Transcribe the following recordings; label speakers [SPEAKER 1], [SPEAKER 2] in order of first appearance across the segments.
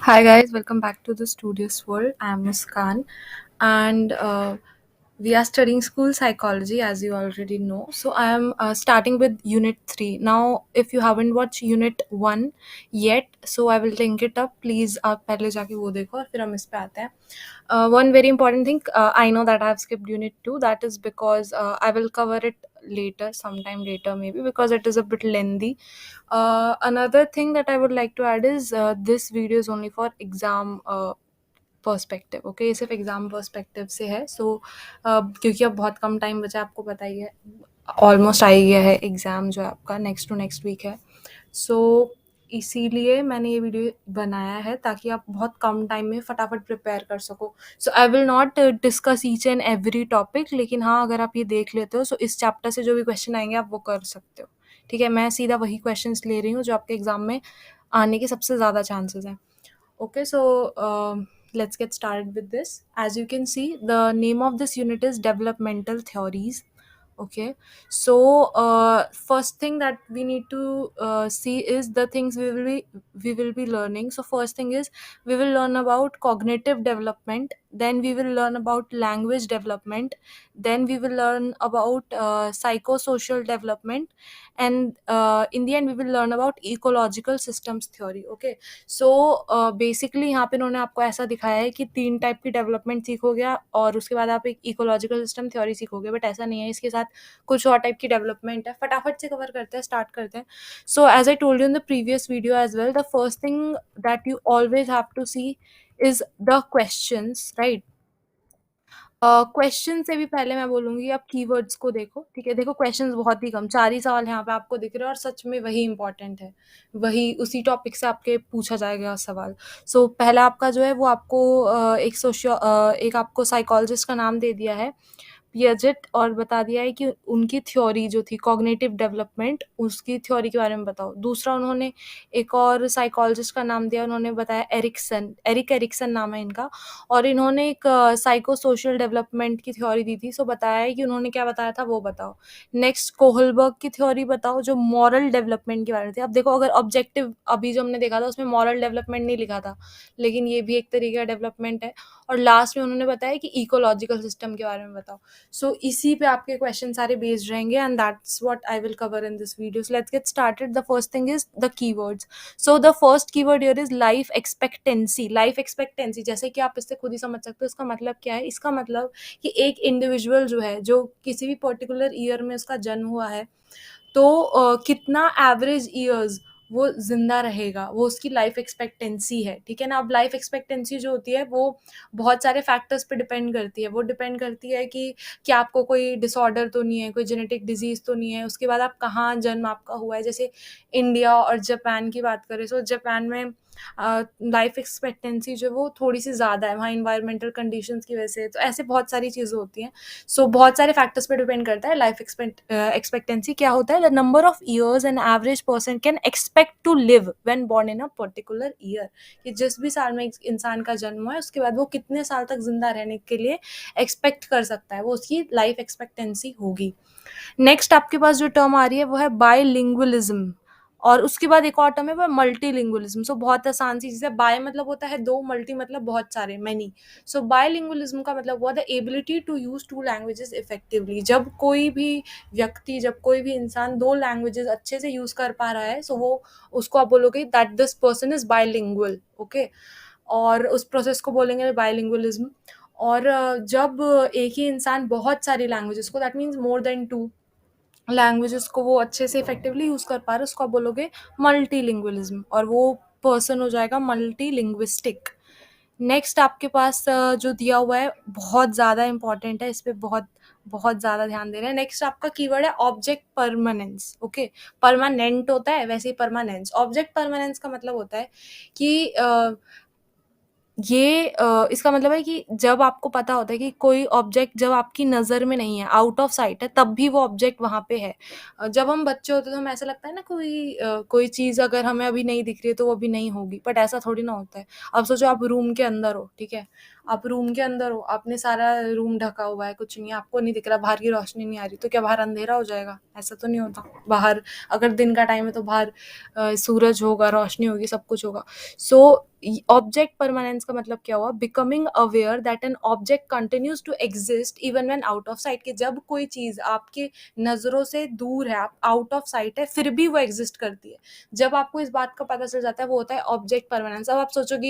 [SPEAKER 1] Hi guys, welcome back to the Studios World. I'm Muskan, and we are studying school psychology as you already know. So I am starting with Unit 3. Now, if you haven't watched Unit 1 yet, so I will link it up. Please आप पहले जाके वो देखो और फिर हम इस पे आते हैं. One very important thing, I know that I have skipped Unit 2. That is because I will cover it later, sometime later maybe, because it is a bit lengthy. Another thing that I would like to add is this video is only for exam perspective. Okay, ये सिर्फ exam perspective से है. सो क्योंकि अब बहुत कम time बचा है, आपको पता ही है, ऑलमोस्ट आ ही गया है एग्ज़ाम जो है आपका नेक्स्ट टू नेक्स्ट वीक है. सो इसीलिए मैंने ये वीडियो बनाया है ताकि आप बहुत कम टाइम में फटाफट प्रिपेयर कर सको. So I will not discuss each and every topic, लेकिन हाँ, अगर आप ये देख लेते हो सो इस चैप्टर से जो भी क्वेश्चन आएंगे आप वो कर सकते हो. ठीक है, मैं सीधा वही क्वेश्चंस ले रही हूँ जो आपके एग्जाम में आने के सबसे ज़्यादा चांसेस हैं. Okay, so let's get started with this. As you can see, the name of this unit is Developmental Theories. Okay, so first thing that we need to see is the things we will be learning. So first thing is we will learn about cognitive development, then we will learn about language development, then we will learn about psychosocial development, and in the end we will learn about ecological systems theory. Okay, so basically यहाँ पे उन्होंने आपको ऐसा दिखाया है कि 3 type की development सीखोगे और उसके बाद आप एक इकोलॉजिकल सिस्टम थ्योरी सीखोगे, बट ऐसा नहीं है. इसके साथ कुछ और टाइप की डेवलपमेंट है. फटाफट से कवर करते हैं, स्टार्ट करते हैं. So as I told you in the previous video as well, the first thing that you always have to see is the questions, right. Question से भी पहले मैं बोलूँगी आप कीवर्ड्स को देखो. ठीक है, देखो क्वेश्चंस बहुत ही कम, 4 ही सवाल यहाँ पे आपको दिख रहे हैं और सच में वही इम्पोर्टेंट है. वही उसी टॉपिक से आपके पूछा जाएगा सवाल. सो पहला आपका जो है वो आपको एक आपको साइकोलॉजिस्ट का नाम दे दिया है, पियाजेट, और बता दिया है कि उनकी थ्योरी जो थी कॉग्निटिव डेवलपमेंट, उसकी थ्योरी के बारे में बताओ. दूसरा उन्होंने एक और साइकोलॉजिस्ट का नाम दिया, उन्होंने बताया एरिक एरिक्सन नाम है इनका, और इन्होंने एक साइको सोशल डेवलपमेंट की थ्योरी दी थी. सो बताया है कि उन्होंने क्या बताया था वो बताओ. नेक्स्ट कोहलबर्ग की थ्योरी बताओ जो मॉरल डेवलपमेंट के बारे में थी. अब देखो, अगर ऑब्जेक्टिव अभी जो हमने देखा था उसमें मॉरल डेवलपमेंट नहीं लिखा था, लेकिन ये भी एक तरीके का डेवलपमेंट है. और लास्ट में उन्होंने बताया कि इकोलॉजिकल सिस्टम के बारे में बताओ. सो इसी पे आपके क्वेश्चन सारे बेस्ड रहेंगे, and that's what I will cover in this video. So let's get started. The first thing is the keywords. So the first keyword here is life expectancy. Life expectancy, जैसे कि आप इससे खुद ही समझ सकते हो इसका मतलब क्या है. इसका मतलब कि एक इंडिविजुअल जो है, जो किसी भी पर्टिकुलर ईयर में उसका जन्म हुआ है, तो कितना एवरेज ईयर्स वो जिंदा रहेगा, वो उसकी लाइफ एक्सपेक्टेंसी है. ठीक है ना. अब लाइफ एक्सपेक्टेंसी जो होती है वो बहुत सारे फैक्टर्स पे डिपेंड करती है. वो डिपेंड करती है कि क्या आपको कोई डिसऑर्डर तो नहीं है, कोई जेनेटिक डिजीज तो नहीं है, उसके बाद आप कहाँ जन्म आपका हुआ है. जैसे इंडिया और जापान की बात करें, सो जापान में लाइफ एक्सपेक्टेंसी जो है वो थोड़ी सी ज़्यादा है, वहाँ इन्वायरमेंटल कंडीशंस की वजह से. तो ऐसे बहुत सारी चीज़ें होती हैं. सो बहुत सारे फैक्टर्स पे डिपेंड करता है. लाइफ एक्सपेक्टेंसी क्या होता है, the number of years an average person can expect to live when born in a particular year. कि जिस भी साल में एक इंसान का जन्म हुआ है उसके बाद वो कितने साल तक जिंदा रहने के लिए एक्सपेक्ट कर सकता है, वो उसकी लाइफ एक्सपेक्टेंसी होगी. नेक्स्ट आपके पास जो टर्म आ रही है वो है बायलिंगुअलिज्म, और उसके बाद एक और टर्म है वो मल्टीलिंगुअलिज्म. सो बहुत आसान सी चीज़ है. बाय मतलब होता है दो, मल्टी मतलब बहुत सारे, मैनी. सो बायलिंगुअलिज्म का मतलब हुआ the ability to use two languages effectively. जब कोई भी व्यक्ति, जब कोई भी इंसान दो लैंग्वेजेस अच्छे से यूज कर पा रहा है, सो वो उसको आप बोलोगे that this person is bilingual. Okay, और उस प्रोसेस को बोलेंगे बायलिंगुअलिज्म. और जब एक ही इंसान बहुत सारी लैंग्वेजेस को, that means more than to languages को वो अच्छे से इफेक्टिवली यूज कर पा रहे हैं, उसको आप बोलोगे मल्टीलिंगुअलिज्म, और वो पर्सन हो जाएगा मल्टीलिंग्विस्टिक. नेक्स्ट आपके पास जो दिया हुआ है बहुत ज़्यादा इंपॉर्टेंट है, इस पे बहुत बहुत ज़्यादा ध्यान दे रहे हैं. नेक्स्ट आपका कीवर्ड है ऑब्जेक्ट परमानेंस. ओके, परमानेंट होता है, वैसे ही परमानेंस. ऑब्जेक्ट परमानेंस का मतलब होता है कि इसका मतलब है कि जब आपको पता होता है कि कोई ऑब्जेक्ट जब आपकी नज़र में नहीं है, आउट ऑफ साइट है, तब भी वो ऑब्जेक्ट वहाँ पे है. जब हम बच्चे होते हैं तो हमें ऐसा लगता है ना, कोई चीज़ अगर हमें अभी नहीं दिख रही है तो वो अभी नहीं होगी, बट ऐसा थोड़ी ना होता है. अब सोचो आप रूम के अंदर हो, ठीक है, आप रूम के अंदर हो, आपने सारा रूम ढका हुआ है, कुछ नहीं है, आपको नहीं दिख रहा, बाहर की रोशनी नहीं आ रही, तो क्या बाहर अंधेरा हो जाएगा? ऐसा तो नहीं होता। बाहर अगर दिन का टाइम है तो बाहर सूरज होगा, रोशनी होगी, सब कुछ होगा। सो ऑब्जेक्ट परमानेंस का मतलब क्या हुआ? Becoming aware that an object continues to exist even when out of sight, कि जब कोई चीज आपके नजरों से दूर है, आप आउट ऑफ साइट है, फिर भी वो एग्जिस्ट करती है। जब आपको इस बात का पता चल जाता है, वो होता है ऑब्जेक्ट परमानेंस। अब आप सोचोगे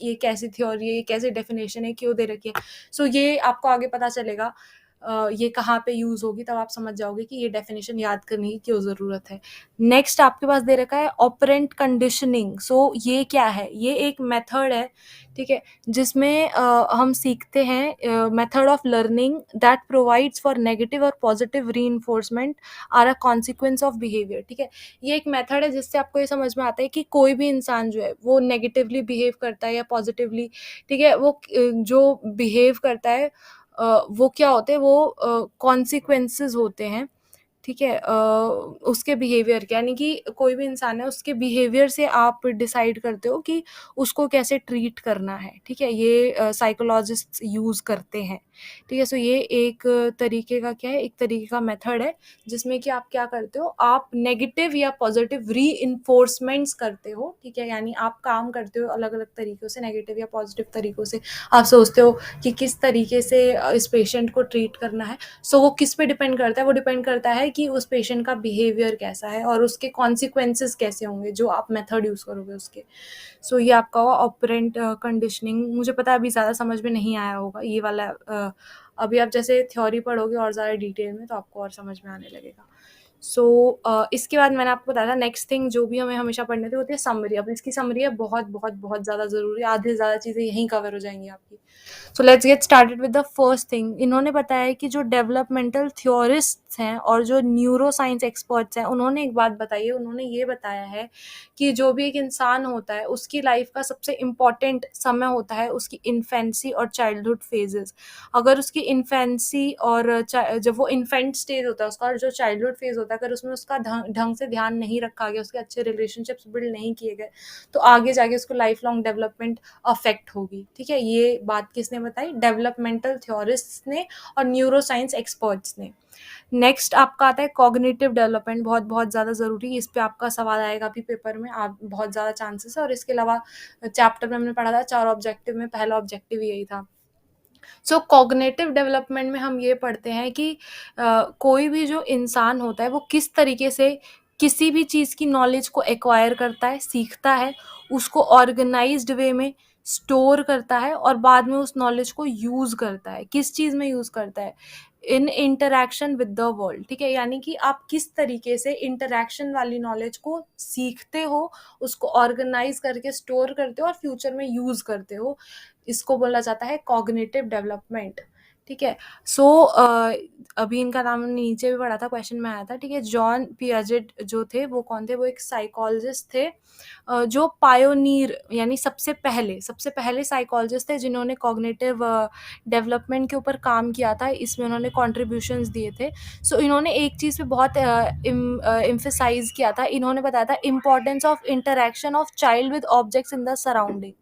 [SPEAKER 1] ये कैसी थ्योरी है, ये कैसी डेफिनेशन है, क्यों दे रखी है? सो ये आपको आगे पता चलेगा, ये कहाँ पे यूज होगी, तब आप समझ जाओगे कि ये डेफिनेशन याद करने की क्यों जरूरत है। नेक्स्ट आपके पास दे रखा है ऑपरेंट कंडीशनिंग। सो ये क्या है? ये एक मेथड है, ठीक है, जिसमें हम सीखते हैं, method of learning that provides for negative और positive re are a consequence of behaviour. ठीक है, ये एक मेथड है जिससे आपको ये समझ में आता है कि कोई भी इंसान जो है वो नेगेटिवली बिहेव करता है या पॉजिटिवली, ठीक है, वो जो बिहेव करता है, वो क्या होते हैं, वो कॉन्सिक्वेंसेस होते हैं, ठीक है, उसके बिहेवियर के, यानी कि कोई भी इंसान है, उसके बिहेवियर से आप डिसाइड करते हो कि उसको कैसे ट्रीट करना है, ठीक है, ये साइकोलॉजिस्ट यूज करते हैं, ठीक है। सो ये एक तरीके का क्या है, एक तरीके का मेथड है जिसमें कि आप क्या करते हो, आप नेगेटिव या पॉजिटिव री करते हो, ठीक है, यानी आप काम करते हो अलग अलग तरीकों से, नेगेटिव या पॉजिटिव तरीकों से। आप सोचते हो कि किस तरीके से इस पेशेंट को ट्रीट करना है। सो वो किस पे डिपेंड करता है? वो डिपेंड करता है कि उस पेशेंट का बिहेवियर कैसा है और उसके कॉन्सिक्वेंसेस कैसे होंगे जो आप मेथड यूज करोगे उसके। सो ये आपका हुआ ऑपरेंट कंडीशनिंग। मुझे पता है अभी ज़्यादा समझ में नहीं आया होगा ये वाला, अभी आप जैसे थ्योरी पढ़ोगे और ज़्यादा डिटेल में तो आपको और समझ में आने लगेगा। सो इसके बाद मैंने आपको बताया था नेक्स्ट थिंग जो भी हमें हमेशा पढ़ने थी होती है समरी। अब इसकी समरी है बहुत बहुत बहुत ज़्यादा ज़रूरी है, आधे से ज़्यादा चीज़ें यहीं कवर हो जाएंगी आपकी। So let's get started with the first thing. इन्होंने बताया है कि जो डेवलपमेंटल थ्योरिस्ट्स हैं और जो न्यूरो साइंस एक्सपर्ट्स हैं, उन्होंने एक बात बताई है, उन्होंने ये बताया है कि जो भी एक इंसान होता है उसकी लाइफ का सबसे इम्पॉर्टेंट समय होता है उसकी इन्फेंसी और चाइल्डहुड फेजेस। अगर उसकी इन्फेंसी और जब वो इन्फेंट स्टेज होता है उसका, और जो चाइल्डहुड फेज होता है, अगर उसमें उसका ढंग से ध्यान नहीं रखा गया, उसके अच्छे रिलेशनशिप्स बिल्ड नहीं किए गए, तो आगे जाके उसको लाइफ लॉन्ग डेवलपमेंट अफेक्ट होगी, ठीक है। ये बात किसने बताई? डेवलपमेंटल थ्योरिस्ट्स ने और न्यूरो साइंस एक्सपर्ट्स ने। नेक्स्ट आपका आता है कॉग्निटिव डेवलपमेंट, बहुत बहुत ज़्यादा ज़रूरी, इस पे आपका सवाल आएगा भी पेपर में, आप बहुत ज़्यादा चांसेस है। और इसके अलावा चैप्टर में हमने पढ़ा था 4 ऑब्जेक्टिव में पहला ऑब्जेक्टिव यही था। सो कॉग्निटिव डेवलपमेंट में हम ये पढ़ते हैं कि कोई भी जो इंसान होता है वो किस तरीके से किसी भी चीज़ की नॉलेज को एक्वायर करता है, सीखता है, उसको ऑर्गेनाइज्ड वे में स्टोर करता है और बाद में उस नॉलेज को यूज़ करता है। किस चीज़ में यूज़ करता है? इन इंटरैक्शन विद द वर्ल्ड, ठीक है, यानी कि आप किस तरीके से इंटरैक्शन वाली नॉलेज को सीखते हो, उसको ऑर्गेनाइज करके स्टोर करते हो और फ्यूचर में यूज़ करते हो, इसको बोला जाता है कॉग्निटिव डेवलपमेंट, ठीक है। सो अभी इनका नाम हमने नीचे भी पढ़ा था, क्वेश्चन में आया था, ठीक है। जॉन पियाजेट जो थे वो कौन थे? वो एक साइकोलॉजिस्ट थे, जो पायोनीर यानी सबसे पहले साइकोलॉजिस्ट थे जिन्होंने कॉग्निटिव डेवलपमेंट के ऊपर काम किया था, इसमें उन्होंने कॉन्ट्रीब्यूशंस दिए थे। सो इन्होंने एक चीज़ पे बहुत एम्फेसाइज किया था, इन्होंने बताया था importance of interaction of child with objects in the surrounding,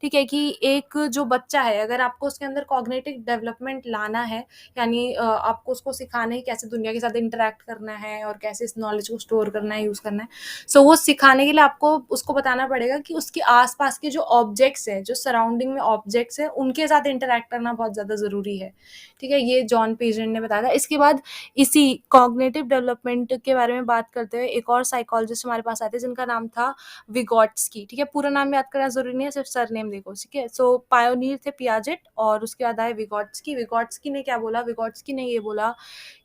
[SPEAKER 1] ठीक है, कि एक जो बच्चा है अगर आपको उसके अंदर कॉग्निटिव डेवलपमेंट लाना है, यानी आपको उसको सिखाना है कैसे दुनिया के साथ इंटरेक्ट करना है और कैसे इस नॉलेज को स्टोर करना है, यूज़ करना है। सो वो सिखाने के लिए आपको उसको बताना पड़ेगा कि उसके आसपास के जो ऑब्जेक्ट्स हैं, जो सराउंडिंग में ऑब्जेक्ट्स हैं, उनके साथ इंटरेक्ट करना बहुत ज़्यादा ज़रूरी है, ठीक है। ये जॉन पेजेंट ने बताया था। इसके बाद इसी कॉग्निटिव डेवलपमेंट के बारे में बात करते हुए एक और साइकोलॉजिस्ट हमारे पास आते हैं जिनका नाम था विगॉट्स्की, ठीक है। पूरा नाम याद करना जरूरी नहीं है, सिर्फ सरनेम देखो, ठीक है। सो पायोनियर थे पियाजेट और उसके बाद आए विगॉट्स्की। विगॉट्स्की ने क्या बोला? विगॉट्स्की ने ये बोला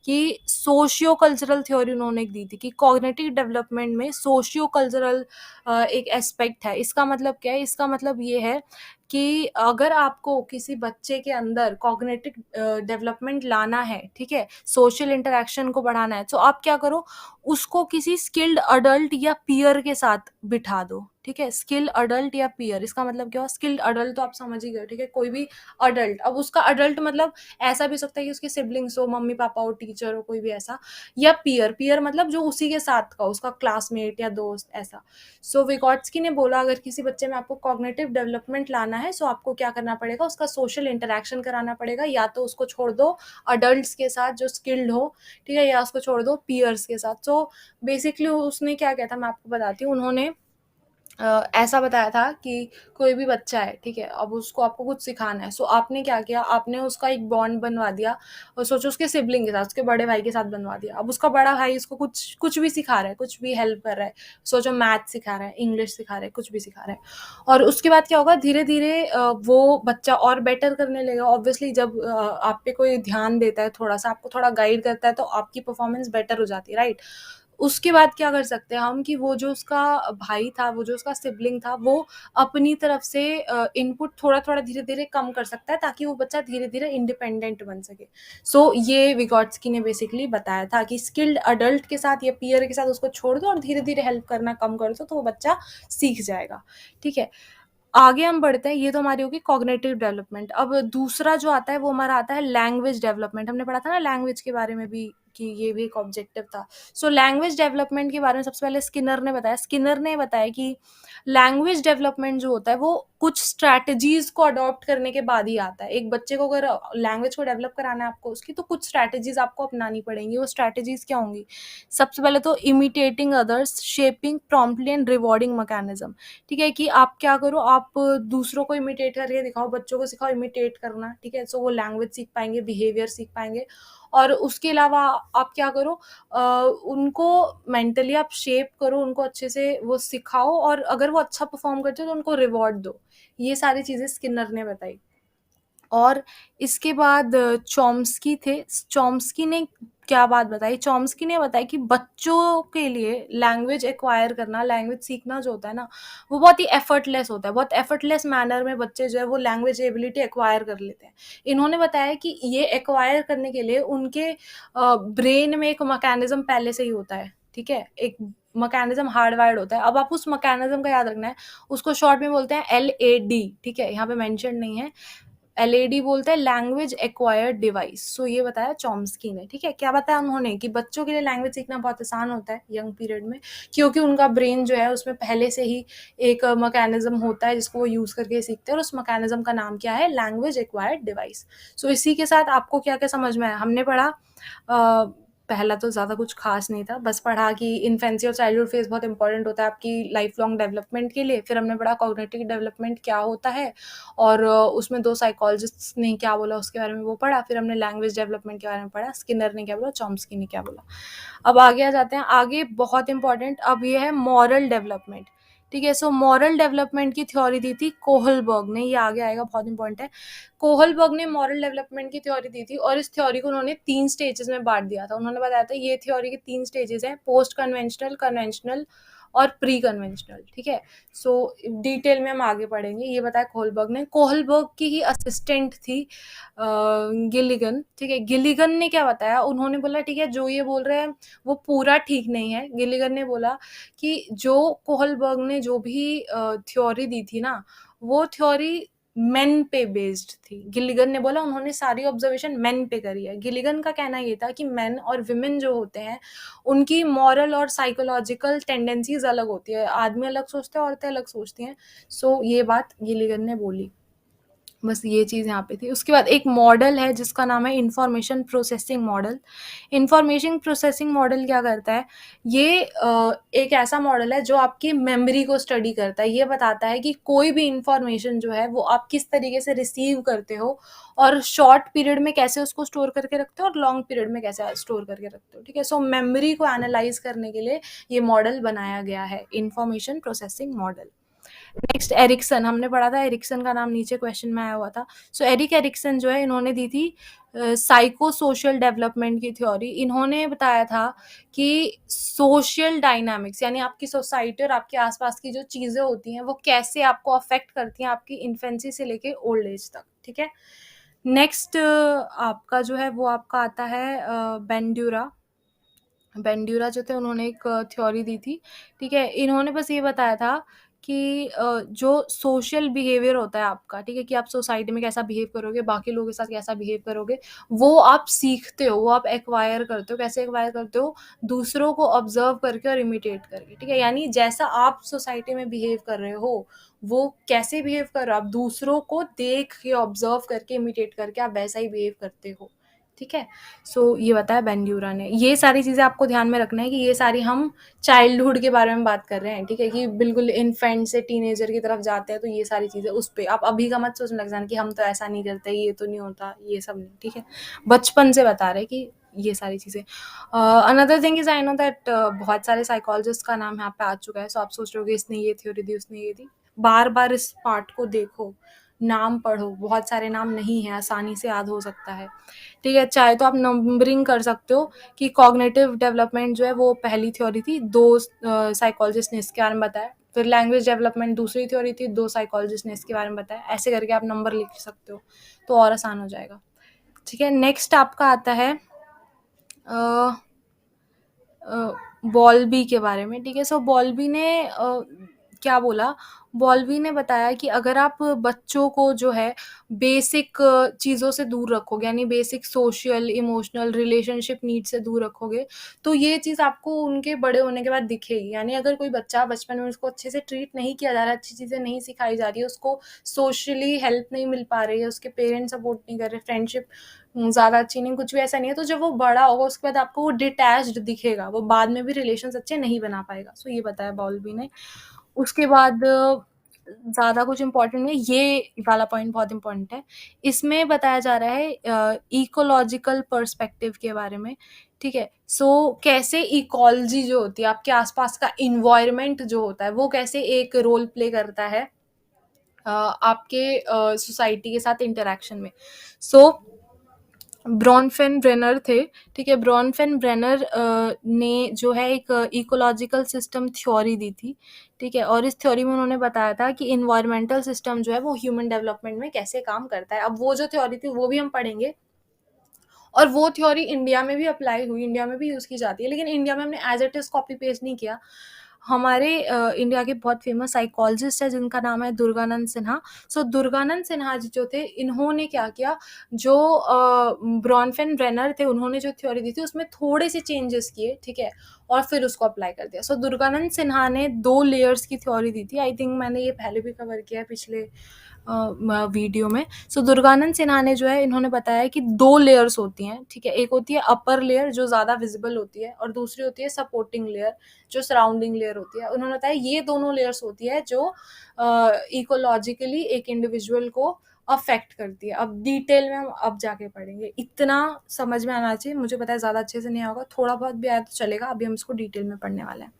[SPEAKER 1] कि सोशियो कल्चरल थ्योरी उन्होंने दी थी कि कॉग्निटिव डेवलपमेंट में सोशियो कल्चरल एक एस्पेक्ट है। इसका मतलब क्या है? इसका मतलब ये है कि अगर आपको किसी बच्चे के अंदर कॉग्निटिव डेवलपमेंट लाना है, ठीक है, सोशल इंटरेक्शन को बढ़ाना है, तो आप क्या करो, उसको किसी स्किल्ड अडल्ट या पीयर के साथ बिठा दो, ठीक है, स्किल अडल्ट या पीयर, इसका मतलब क्या हुआ, स्किल्ड अडल्ट तो आप समझ ही गए, ठीक है, कोई भी अडल्ट, अब उसका अडल्ट मतलब ऐसा भी हो सकता है कि उसके सिबलिंग्स हो, मम्मी पापा हो, टीचर हो, कोई भी ऐसा, या पीयर, पीयर मतलब जो उसी के साथ का, उसका क्लासमेट या दोस्त ऐसा। सो विगॉट्स्की ने बोला अगर किसी बच्चे में आपको कॉग्निटिव डेवलपमेंट लाना है, सो आपको क्या करना पड़ेगा, उसका सोशल इंटरेक्शन कराना पड़ेगा, या तो उसको छोड़ दो अडल्ट्स के साथ जो स्किल्ड हो, ठीक है, या उसको छोड़ दो पीयर्स के साथ। सो बेसिकली उसने क्या किया था, मैं आपको बताती हूँ, उन्होंने ऐसा बताया था कि कोई भी बच्चा है, ठीक है, अब उसको आपको कुछ सिखाना है, सो आपने क्या किया, आपने उसका एक बॉन्ड बनवा दिया, और सोचो उसके सिबलिंग के साथ, उसके बड़े भाई के साथ बनवा दिया, अब उसका बड़ा भाई उसको कुछ कुछ भी सिखा रहा है, कुछ भी हेल्प कर रहा है, सोचो मैथ सिखा रहा है, इंग्लिश सिखा रहा है, कुछ भी सिखा रहा है, और उसके बाद क्या होगा, धीरे धीरे वो बच्चा और बेटर करने लगेगा, ऑब्वियसली जब आप पे कोई ध्यान देता है, थोड़ा सा आपको थोड़ा गाइड करता है, तो आपकी परफॉर्मेंस बेटर हो जाती है, राइट। उसके बाद क्या कर सकते हैं हम कि वो जो उसका भाई था, वो जो उसका सिबलिंग था, वो अपनी तरफ से इनपुट थोड़ा-थोड़ा, धीरे-धीरे कम कर सकता है, ताकि वो बच्चा धीरे-धीरे इंडिपेंडेंट बन सके। सो ये विगॉट्स्की ने बेसिकली बताया था कि स्किल्ड अडल्ट के साथ या पीयर के साथ उसको छोड़ दो और धीरे-धीरे हेल्प करना कम कर दो, तो वो बच्चा सीख जाएगा, ठीक है। आगे हम बढ़ते हैं, ये तो हमारी होगी कॉग्निटिव डेवलपमेंट। अब दूसरा जो आता है वो हमारा आता है लैंग्वेज डेवलपमेंट। हमने पढ़ा था ना लैंग्वेज के बारे में भी कि ये भी एक ऑब्जेक्टिव था। सो लैंग्वेज डेवलपमेंट के बारे में सबसे पहले स्किनर ने बताया कि लैंग्वेज डेवलपमेंट जो होता है वो कुछ स्ट्रैटेजीज को अडॉप्ट करने के बाद ही आता है। एक बच्चे को अगर लैंग्वेज को डेवलप कराना है आपको उसकी, तो कुछ स्ट्रैटेजीज आपको अपनानी पड़ेंगी। वो स्ट्रैटेजीज क्या होंगी? सबसे पहले तो imitating others, shaping promptly and rewarding mechanism. ठीक है, कि आप क्या करो, आप दूसरों को इमिटेट करके दिखाओ, बच्चों को सिखाओ इमिटेट करना, ठीक है, सो वो लैंग्वेज सीख पाएंगे, बिहेवियर सीख पाएंगे। और उसके अलावा आप क्या करो, उनको मेंटली आप शेप करो, उनको अच्छे से वो सिखाओ, और अगर वो अच्छा परफॉर्म करते हो तो उनको रिवॉर्ड दो। ये सारी चीजें स्किनर ने बताई। और इसके बाद चॉम्स्की थे। चॉम्स्की ने क्या बात बताई? चॉम्स्की ने बताया कि बच्चों के लिए लैंग्वेज एक्वायर करना, लैंग्वेज सीखना जो होता है ना, वो बहुत ही एफर्टलेस होता है। बहुत एफर्टलेस मैनर में बच्चे जो है वो लैंग्वेज एबिलिटी एक्वायर कर लेते हैं। इन्होंने बताया कि ये एक्वायर करने के लिए उनके ब्रेन में एक मैकेनिज्म पहले से ही होता है, ठीक है, एक मैकेनिज्म हार्डवायर्ड होता है। अब आप उस मैकेनिज्म का याद रखना है, उसको शॉर्ट में बोलते हैं LAD, ठीक है, यहाँ पे मेंशन नहीं है। LAD बोलते हैं लैंग्वेज एक्वायर्ड डिवाइस। सो ये बताया चॉम्स्की ने, ठीक है। क्या बताया उन्होंने कि बच्चों के लिए लैंग्वेज सीखना बहुत आसान होता है यंग पीरियड में, क्योंकि उनका ब्रेन जो है उसमें पहले से ही एक मैकेनिज्म होता है जिसको वो यूज करके सीखते हैं, और उस मैकेनिज्म का नाम क्या है? Language acquired device. सो इसी के साथ आपको क्या क्या समझ में आया? हमने पढ़ा पहला तो ज़्यादा कुछ खास नहीं था, बस पढ़ा कि इन्फेंसी और चाइल्डहुड फेज बहुत इंपॉर्टेंट होता है आपकी लाइफ लॉन्ग डेवलपमेंट के लिए। फिर हमने पढ़ा कॉग्निटिव डेवलपमेंट क्या होता है, और उसमें 2 साइकोलॉजिस्ट्स ने क्या बोला उसके बारे में वो पढ़ा। फिर हमने लैंग्वेज डेवलपमेंट के बारे में पढ़ा, स्किनर ने क्या बोला, चॉम्स्की ने क्या बोला। अब आगे आ जाते हैं, आगे बहुत इंपॉर्टेंट अब ये है मॉरल डेवलपमेंट, ठीक है। सो मॉरल डेवलपमेंट की थ्योरी दी थी कोहलबर्ग ने, ये आगे आएगा, बहुत इंपॉर्टेंट है। कोहलबर्ग ने मॉरल डेवलपमेंट की थ्योरी दी थी, और इस थ्योरी को उन्होंने 3 स्टेजेस में बांट दिया था। उन्होंने बताया था ये थ्योरी के 3 स्टेजेस हैं, पोस्ट कन्वेंशनल, कन्वेंशनल और प्री कन्वेंशनल, ठीक है। सो डिटेल में हम आगे पढ़ेंगे। ये बताया कोहलबर्ग ने। कोहलबर्ग की ही असिस्टेंट थी गिलिगन, ठीक है। गिलिगन ने क्या बताया, उन्होंने बोला ठीक है जो ये बोल रहे हैं वो पूरा ठीक नहीं है। गिलिगन ने बोला कि जो कोहलबर्ग ने जो भी थ्योरी दी थी ना, वो थ्योरी मेन पे बेस्ड थी। गिलिगन ने बोला उन्होंने सारी ऑब्जर्वेशन मेन पे करी है। गिलिगन का कहना ये था कि मेन और विमेन जो होते हैं उनकी मॉरल और साइकोलॉजिकल टेंडेंसीज अलग होती है। आदमी अलग सोचते हैं, औरतें अलग सोचती हैं। सो ये बात गिलिगन ने बोली। बस ये चीज़ यहाँ पे थी। उसके बाद एक मॉडल है जिसका नाम है information processing model. Information processing model क्या करता है, ये एक ऐसा मॉडल है जो आपकी मेमोरी को स्टडी करता है। ये बताता है कि कोई भी इंफॉर्मेशन जो है वो आप किस तरीके से रिसीव करते हो, और शॉर्ट पीरियड में कैसे उसको स्टोर करके रखते हो, और लॉन्ग पीरियड में कैसे स्टोर करके रखते हो, ठीक है। सो मेमोरी को एनालाइज करने के लिए ये मॉडल बनाया गया है, information processing model. Next Erikson, हमने पढ़ा था, एरिक्सन का नाम नीचे क्वेश्चन में आया हुआ था। सो एरिक एरिक्सन जो है इन्होंने दी थी साइको सोशल डेवलपमेंट की थ्योरी। इन्होंने बताया था कि सोशल डायनामिक्स यानी आपकी सोसाइटी और आपके आसपास की जो चीज़ें होती हैं वो कैसे आपको अफेक्ट करती हैं आपकी इन्फेंसी से लेके ओल्ड एज तक, ठीक है। नेक्स्ट आपका जो है वो आपका आता है बेंड्यूरा। बेंड्यूरा जो थे उन्होंने एक थ्योरी दी थी, ठीक है। इन्होंने बस ये बताया था कि जो सोशल बिहेवियर होता है आपका, ठीक है? कि आप सोसाइटी में कैसा बिहेव करोगे, बाकी लोगों के साथ कैसा बिहेव करोगे, वो आप सीखते हो, वो आप एक्वायर करते हो। कैसे एक्वायर करते हो? दूसरों को ऑब्जर्व करके और इमिटेट करके, ठीक है? यानी जैसा आप सोसाइटी में बिहेव कर रहे हो, वो कैसे बिहेव कर रहे हो, आप दूसरों को देख के, ऑब्जर्व करके, इमिटेट करके आप वैसा ही बिहेव करते हो, ठीक है? सो ये बताया बेंड्यूरा ने। ये सारी चीज़ें आपको ध्यान में रखना है कि ये सारी हम चाइल्डहुड के बारे में बात कर रहे हैं, ठीक है? कि बिल्कुल इन्फेंट से टीनेजर की तरफ जाते हैं, तो ये सारी चीज़ें उस पे आप अभी का मत सोचने लग जाना कि हम तो ऐसा नहीं करते, ये तो नहीं होता, ये सब नहीं, ठीक है? बचपन से बता रहे हैं कि ये सारी चीज़ें। Another thing is I know that बहुत सारे साइकोलॉजिस्ट का नाम यहाँ पे आ चुका है, सो आप सोच रहे होगे इसने ये थ्योरी दी, उसने ये दी। बार-बार इस पार्ट को देखो, नाम पढ़ो, बहुत सारे नाम नहीं हैं, आसानी से याद हो सकता है, ठीक है? चाहे तो आप नंबरिंग कर सकते हो कि कॉग्निटिव डेवलपमेंट जो है वो पहली थ्योरी थी, 2 साइकोलॉजिस्ट ने इसके बारे में बताया। फिर लैंग्वेज डेवलपमेंट दूसरी थ्योरी थी, 2 साइकोलॉजिस्ट ने इसके बारे में बताया। ऐसे करके आप नंबर लिख सकते हो, तो और आसान हो जाएगा, ठीक है? नेक्स्ट आपका आता है बॉल्बी के बारे में, ठीक है? सो बॉल्बी ने क्या बोला? बॉल्बी ने बताया कि अगर आप बच्चों को जो है बेसिक चीज़ों से दूर रखोगे, यानी basic social, emotional, relationship need से दूर रखोगे, तो ये चीज़ आपको उनके बड़े होने के बाद दिखेगी। यानी अगर कोई बच्चा बचपन में उसको अच्छे से ट्रीट नहीं किया जा रहा है, अच्छी चीज़ें नहीं सिखाई जा रही है, उसको सोशली हेल्प नहीं मिल पा रही है, उसके पेरेंट्स सपोर्ट नहीं कर रहे, फ्रेंडशिप ज़्यादा अच्छी नहीं, कुछ भी ऐसा नहीं है, तो जब वो बड़ा होगा उसके बाद आपको वो डिटैच्ड दिखेगा, वो बाद में भी रिलेशंस अच्छे नहीं बना पाएगा। सो ये बताया बॉल्बी ने। उसके बाद ज़्यादा कुछ इम्पोर्टेंट नहीं, ये वाला पॉइंट बहुत इम्पोर्टेंट है। इसमें बताया जा रहा है इकोलॉजिकल पर्सपेक्टिव के बारे में, ठीक है? सो कैसे इकोलॉजी जो होती है, आपके आसपास का एनवायरनमेंट जो होता है, वो कैसे एक रोल प्ले करता है आपके सोसाइटी के साथ इंटरैक्शन में। सो ब्रॉनफेन-ब्रेनर थे, ठीक है? ब्रॉनफेन-ब्रेनर ने जो है एक इकोलॉजिकल सिस्टम थ्योरी दी थी, ठीक है? और इस थ्योरी में उन्होंने बताया था कि एनवायरमेंटल सिस्टम जो है वो ह्यूमन डेवलपमेंट में कैसे काम करता है। अब वो जो थ्योरी थी वो भी हम पढ़ेंगे, और वो थ्योरी इंडिया में भी अप्लाई हुई, इंडिया में भी यूज़ की जाती है, लेकिन इंडिया में हमने as it is copy paste नहीं किया। हमारे इंडिया के बहुत फेमस साइकोलॉजिस्ट है जिनका नाम है दुर्गानंद सिन्हा। सो दुर्गानंद सिन्हा जी जो थे, इन्होंने क्या किया, जो ब्रॉनफेन ब्रेनर थे उन्होंने जो थ्योरी दी थी उसमें थोड़े से चेंजेस किए, ठीक है? और फिर उसको अप्लाई कर दिया। सो दुर्गानंद सिन्हा ने 2 लेयर्स की थ्योरी दी थी। आई थिंक मैंने ये पहले भी कवर किया है पिछले वीडियो में। सो दुर्गानंद सिन्हा ने जो है, इन्होंने बताया कि 2 लेयर्स होती हैं, ठीक है? एक होती है अपर लेयर जो ज़्यादा विजिबल होती है, और दूसरी होती है सपोर्टिंग लेयर जो सराउंडिंग लेयर होती है। उन्होंने बताया ये दोनों लेयर्स होती है जो इकोलॉजिकली एक इंडिविजुअल को अफेक्ट करती है। अब डिटेल में हम अब जाके पढ़ेंगे। इतना समझ में आना चाहिए, मुझे पता है ज़्यादा अच्छे से नहीं होगा, थोड़ा बहुत भी आया तो चलेगा। अभी हम इसको डिटेल में पढ़ने वाले हैं।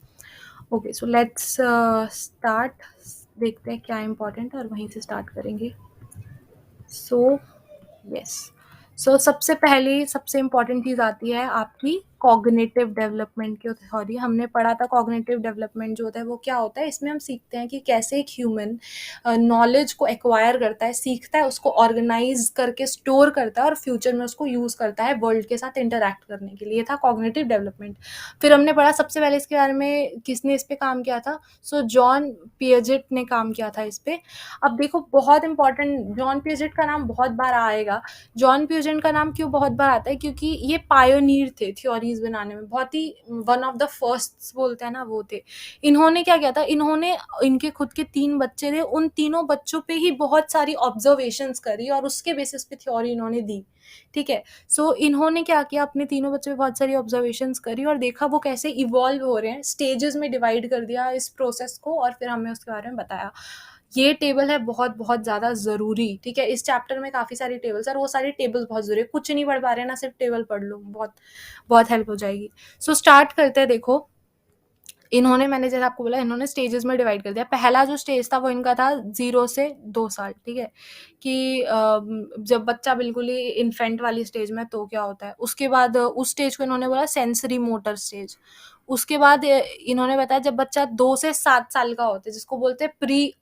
[SPEAKER 1] Okay, so let's start. देखते हैं क्या इंपॉर्टेंट है और वहीं से स्टार्ट करेंगे। सो यस, सो सबसे पहले सबसे इम्पॉर्टेंट चीज़ आती है आपकी कॉग्निटिव डेवलपमेंट की थ्योरी। हमने पढ़ा था कॉग्निटिव डेवलपमेंट जो होता है वो क्या होता है। इसमें हम सीखते हैं कि कैसे एक ह्यूमन नॉलेज को एक्वायर करता है, सीखता है, उसको ऑर्गेनाइज करके स्टोर करता है और फ्यूचर में उसको यूज़ करता है वर्ल्ड के साथ इंटरैक्ट करने के लिए। ये था कॉग्निटिव डेवलपमेंट। फिर हमने पढ़ा सबसे पहले इसके बारे में किसने इस पे काम किया था। सो जॉन पिएजेट ने काम किया था इस पे। अब देखो बहुत इंपॉर्टेंट, जॉन पिएजेट का नाम बहुत बार आएगा। जॉन पिएजेट का नाम क्यों बहुत बार आता है? क्योंकि ये पायोनियर थे थ्योरीज बनाने में, बहुत ही वन ऑफ द फर्स्ट बोलते हैं ना, वो थे। इन्होंने क्या किया था, इन्होंने, इनके खुद के 3 बच्चे थे, उन तीनों बच्चों पे ही बहुत सारी ऑब्जर्वेशंस करी और उसके बेसिस पे थ्योरी इन्होंने दी, ठीक है? सो इन्होंने क्या किया, अपने तीनों बच्चों पे बहुत सारी ऑब्जर्वेशंस करी और देखा वो कैसे इवॉल्व हो रहे हैं, स्टेजेस में डिवाइड कर दिया इस प्रोसेस को, और फिर हमें उसके बारे में बताया। ये टेबल है बहुत बहुत ज़्यादा ज़रूरी, ठीक है? इस चैप्टर में काफ़ी सारी टेबल्स और वो सारी टेबल्स बहुत ज़रूरी है। कुछ नहीं पढ़ पा रहे हैं ना, सिर्फ टेबल पढ़ लो, बहुत बहुत हेल्प हो जाएगी। सो स्टार्ट करते हैं। देखो, इन्होंने, मैंने जैसे आपको बोला, इन्होंने स्टेजेस में डिवाइड कर दिया। पहला जो स्टेज था वो इनका था 0 से 2 साल, ठीक है? कि जब बच्चा बिल्कुल ही इन्फेंट वाली स्टेज में, तो क्या होता है। उसके बाद उस स्टेज को इन्होंने बोला सेंसरी मोटर स्टेज। उसके बाद इन्होंने बताया जब बच्चा 2 से 7 साल का होता है, जिसको बोलते हैं प्री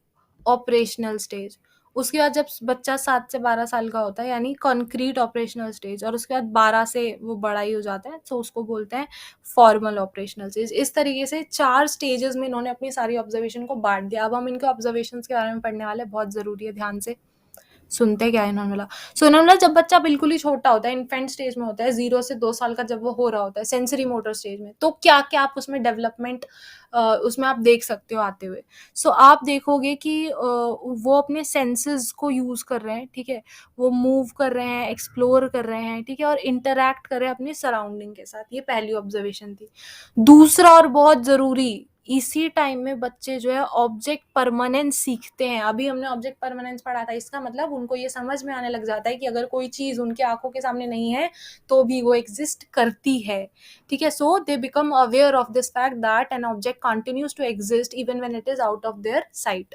[SPEAKER 1] ऑपरेशनल स्टेज। उसके बाद जब बच्चा 7 से 12 साल का होता है यानी कॉन्क्रीट ऑपरेशनल स्टेज, और उसके बाद 12 से वो बड़ा ही हो जाता है, तो उसको बोलते हैं फॉर्मल ऑपरेशनल स्टेज। इस तरीके से 4 स्टेजेस में इन्होंने अपनी सारी ऑब्जर्वेशन को बांट दिया। अब हम इनके ऑब्जर्वेशंस के बारे में पढ़ने वाले हैं, बहुत ज़रूरी है, ध्यान से सुनते क्या है इन्होंने बोला। सो इन्होंने बोला जब बच्चा बिल्कुल ही छोटा होता है, इन्फेंट स्टेज में होता है, 0 से 2 साल का जब वो हो रहा होता है, सेंसरी मोटर स्टेज में, तो क्या-क्या आप उसमें डेवलपमेंट उसमें आप देख सकते हो आते हुए। सो आप देखोगे कि वो अपने सेंसेस को यूज़ कर रहे हैं, ठीक है? वो मूव कर रहे हैं, एक्सप्लोर कर रहे हैं, ठीक है? और इंटरैक्ट कर रहे हैं अपनी सराउंडिंग के साथ। ये पहली ऑब्जर्वेशन थी। दूसरा और बहुत ज़रूरी, इसी टाइम में बच्चे जो है ऑब्जेक्ट परमानेंस सीखते हैं। अभी हमने ऑब्जेक्ट परमानेंस पढ़ा था, इसका मतलब उनको ये समझ में आने लग जाता है कि अगर कोई चीज़ उनकी आँखों के सामने नहीं है, तो भी वो एग्ज़िस्ट करती है, ठीक है? So they become aware of this fact that an object continues to exist even when it is out of their sight.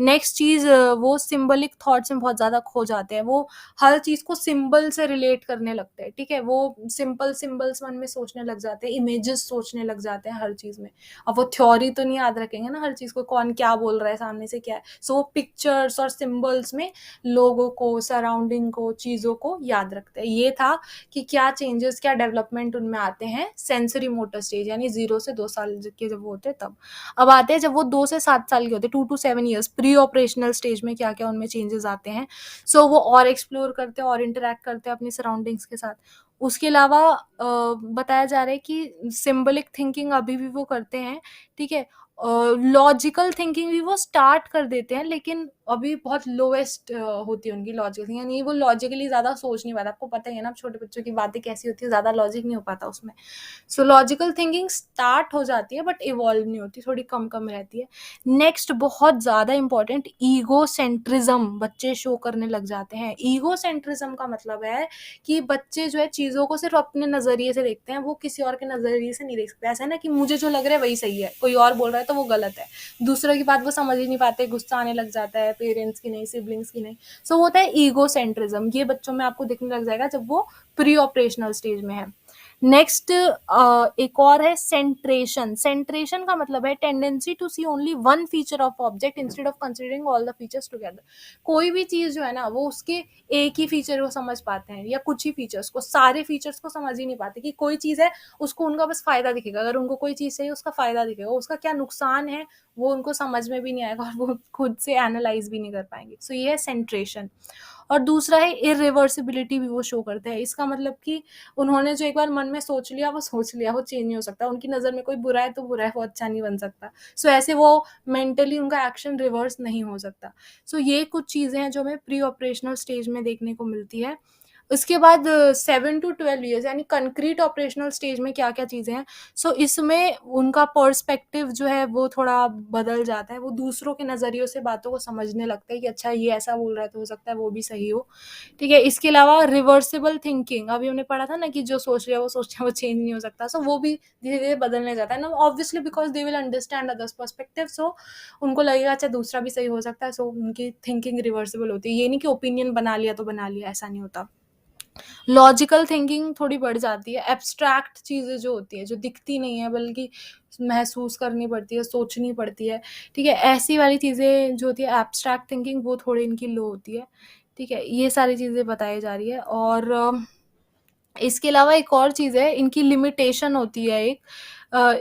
[SPEAKER 1] Next चीज़, वो सिंबॉलिक थॉट्स में बहुत ज़्यादा खो जाते हैं। वो हर चीज़ को सिंबल से रिलेट करने लगते हैं, ठीक है? वो सिंपल सिंबल्स मन में सोचने लग जाते हैं, इमेजेस सोचने लग जाते हैं हर चीज़ में। अब वो थ्योरी तो नहीं याद रखेंगे ना हर चीज़ को, कौन क्या बोल रहा है, सामने से क्या है। सो वो पिक्चर्स और सिंबल्स में लोगों को, सराउंडिंग को, चीज़ों को याद रखते हैं। ये था कि क्या चेंजेस, क्या डेवलपमेंट उनमें आते हैं सेंसरी मोटर स्टेज यानी 0 से 2 साल के जब वो होते हैं तब। अब आते हैं जब वो 2 से 7 साल के होते हैं, 2 to 7 years, preoperational stage में क्या-क्या उनमें चेंजेस आते हैं। सो वो और एक्सप्लोर करते हैं और इंटरैक्ट करते हैं अपनी सराउंडिंग्स के साथ। उसके अलावा बताया जा रहा है कि सिंबॉलिक थिंकिंग अभी भी वो करते हैं, ठीक है? लॉजिकल थिंकिंग भी वो स्टार्ट कर देते हैं, लेकिन अभी बहुत लोएस्ट होती है उनकी लॉजिकल थिंकिंग, यानी वो लॉजिकली ज़्यादा सोच नहीं पाता। आपको पता ही है ना, अब छोटे बच्चों की बातें कैसी होती है, ज़्यादा लॉजिक नहीं हो पाता उसमें। सो लॉजिकल थिंकिंग स्टार्ट हो जाती है बट इवॉल्व नहीं होती, थोड़ी कम-कम रहती है। नेक्स्ट बहुत ज़्यादा इम्पोर्टेंट, ईगोसेंट्रिज्म बच्चे शो करने लग जाते हैं। ईगोसेंट्रिज्म का मतलब है कि बच्चे जो है चीज़ों को सिर्फ अपने नज़रिए से देखते हैं, वो किसी और के नज़रिए से नहीं देख सकते। ऐसा है ना कि मुझे जो लग रहा है वही सही है, कोई और बोल रहा है तो वो गलत है। दूसरों की बात वो समझ ही नहीं पाते, गुस्सा आने लग जाता है, पेरेंट्स की नहीं, सिबलिंग्स की नहीं। सो वो होता है ईगोसेंट्रिज्म। ये बच्चों में आपको दिखने लग जाएगा जब वो प्री ऑपरेशनल स्टेज में है। नेक्स्ट एक और है सेंट्रेशन। सेंट्रेशन का मतलब है tendency to see only one feature of object instead of considering all the features together. कोई भी चीज़ जो है ना, वो उसके एक ही फीचर को समझ पाते हैं या कुछ ही फीचर्स को, सारे फीचर्स को समझ ही नहीं पाते। कि कोई चीज़ है, उसको उनका बस फ़ायदा दिखेगा, अगर उनको कोई चीज़ चाहिए उसका फ़ायदा दिखेगा, उसका क्या नुकसान है वो उनको समझ में भी नहीं आएगा और वो खुद से एनालाइज़ भी नहीं कर पाएँगे। सो ये है सेंट्रेशन। और दूसरा है इरिवर्सिबिलिटी, भी वो शो करते हैं। इसका मतलब कि उन्होंने जो एक बार मन में सोच लिया, वो सोच लिया, वो चेंज नहीं हो सकता। उनकी नज़र में कोई बुरा है तो बुरा है, वो अच्छा नहीं बन सकता। सो ऐसे वो मेंटली उनका एक्शन रिवर्स नहीं हो सकता। सो ये कुछ चीज़ें हैं जो हमें प्री ऑपरेशनल स्टेज में देखने को मिलती है। उसके बाद 7 टू 12 ईयर्स यानी कंक्रीट ऑपरेशनल स्टेज में क्या-क्या चीज़ें हैं। सो इसमें उनका पर्सपेक्टिव जो है वो थोड़ा बदल जाता है। वो दूसरों के नज़रियों से बातों को समझने लगते हैं कि अच्छा ये ऐसा बोल रहा है तो हो सकता है वो भी सही हो। ठीक है? इसके अलावा रिवर्सिबल थिंकिंग, अभी हमने पढ़ा था ना कि जो सोच लिया वो सोच लिया, वो चेंज नहीं हो सकता। सो वो भी धीरे-धीरे बदलने जाता है ना, obviously because they will understand others perspective. So उनको लगेगा अच्छा दूसरा भी सही हो सकता है, सो उनकी थिंकिंग रिवर्सिबल होती है। ये नहीं कि ओपिनियन बना लिया तो बना लिया, ऐसा नहीं होता। लॉजिकल थिंकिंग थोड़ी बढ़ जाती है। एब्स्ट्रैक्ट चीज़ें जो होती हैं, जो दिखती नहीं है बल्कि महसूस करनी पड़ती है, सोचनी पड़ती है, ठीक है? ऐसी वाली चीज़ें जो होती है एब्स्ट्रैक्ट थिंकिंग, वो थोड़ी इनकी लो होती है, ठीक है? ये सारी चीज़ें बताई जा रही है। और इसके अलावा एक और चीज़ है, इनकी लिमिटेशन होती है एक।